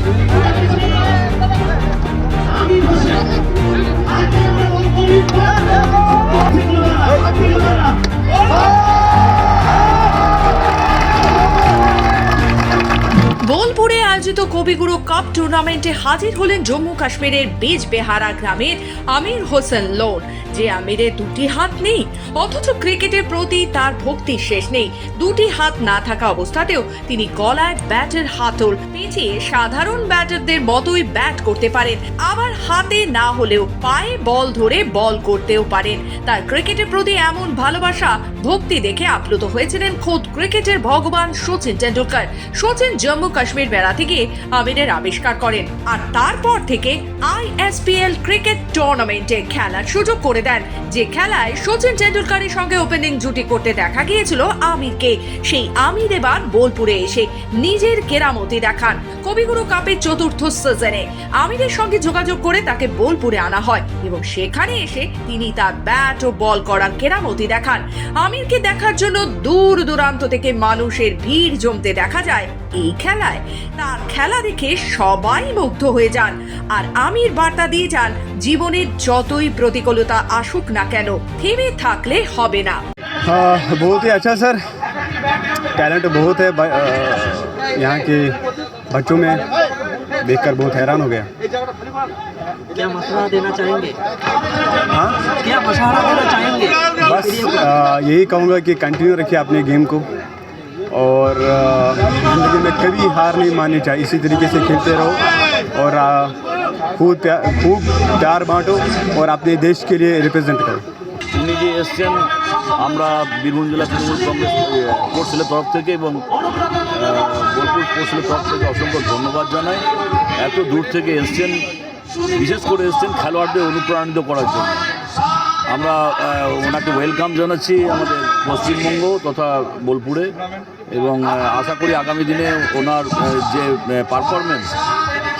বোলপুরে আয়োজিত কবিগুরু কাপ টুর্নামেন্টে হাজির হলেন জম্মু কাশ্মীরের বিজবেহারা গ্রামের আমির হোসেন লোন। যে আমিরের দুটি হাত নেই, অথচ ক্রিকেটের প্রতি তার ভক্তির শেষ নেই। দুটি হাত না থাকা অবস্থাতেও তিনি গলায় ব্যাটের হাতল পেঁচিয়ে সাধারণ ব্যাটারদের মতোই ব্যাট করতে পারেন, আবার হাতে না হলেও পায়ে বল ধরে বল করতেও পারেন। তার ক্রিকেটের প্রতি এমন ভালোবাসা, ভক্তি দেখে আপ্লুত হয়েছিলেন খোদ ক্রিকেটের ভগবান সচিন টেন্ডুলকার। সচিন জম্মু কাশ্মীর বেড়াতে গিয়ে আমিরের আবিষ্কার করেন, আর তারপর থেকে ISPL ক্রিকেট টুর্নামেন্টে খেলার সুযোগ করে দেন, যে খেলায় সচিন টেন্ডুলকারের সঙ্গে ওপেনিং জুটি করতে দেখা গিয়েছিল আমিরকে। সেই আমির এবার বোলপুরে এসে নিজের কেরামতি দেখান। কবিগুরু কাপের চতুর্থ সিজনে আমিরের সঙ্গে যোগাযোগ করে তাকে বোলপুরে আনা হয় এবং সেখানে এসে তিনি তার ব্যাট ও বল করার কেরামতি দেখান। আমিরকে দেখার জন্য দূর দূরান্ত থেকে মানুষের ভিড় জমতে দেখা যায় এই খেলায়। তার খেলা দেখে সবাই মুগ্ধ হয়ে যান, আর আমির বার্তা দিয়ে যান, জীবনের যতই প্রতিকূলতা আসুক না কেন, থেমে থাকলে হবে না। बहुत ही अच्छा सर, टैलेंट बहुत है यहाँ के बच्चों में, देखकर बहुत हैरान हो गया। क्या मशवरा देना चाहेंगे? हाँ, क्या मशवरा देना चाहेंगे? बस यही कहूँगा कि कंटिन्यू रखिए अपने गेम को, और ज़िंदगी में कभी हार नहीं माननी चाहिए। इसी तरीके से खेलते रहो और खूब प्यार बांटो और अपने देश के लिए रिप्रेजेंट करो। উনি যে এসছেন, আমরা বীরভূম জেলা তৃণমূল কংগ্রেস কোর্ট সেলের তরফ থেকে এবং বোলপুর কোর্ট সেলের তরফ থেকে অসংখ্য ধন্যবাদ জানাই। এত দূর থেকে এসছেন, বিশেষ করে এসছেন খেলোয়াড়দের অনুপ্রাণিত করার জন্য। আমরা ওনাকে ওয়েলকাম জানাচ্ছি আমাদের পশ্চিমবঙ্গ তথা বোলপুরে, এবং আশা করি আগামী দিনে ওনার যে পারফরমেন্স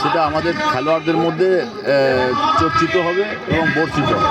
সেটা আমাদের খেলোয়াড়দের মধ্যে চর্চিত হবে এবং বর্ধিত হবে।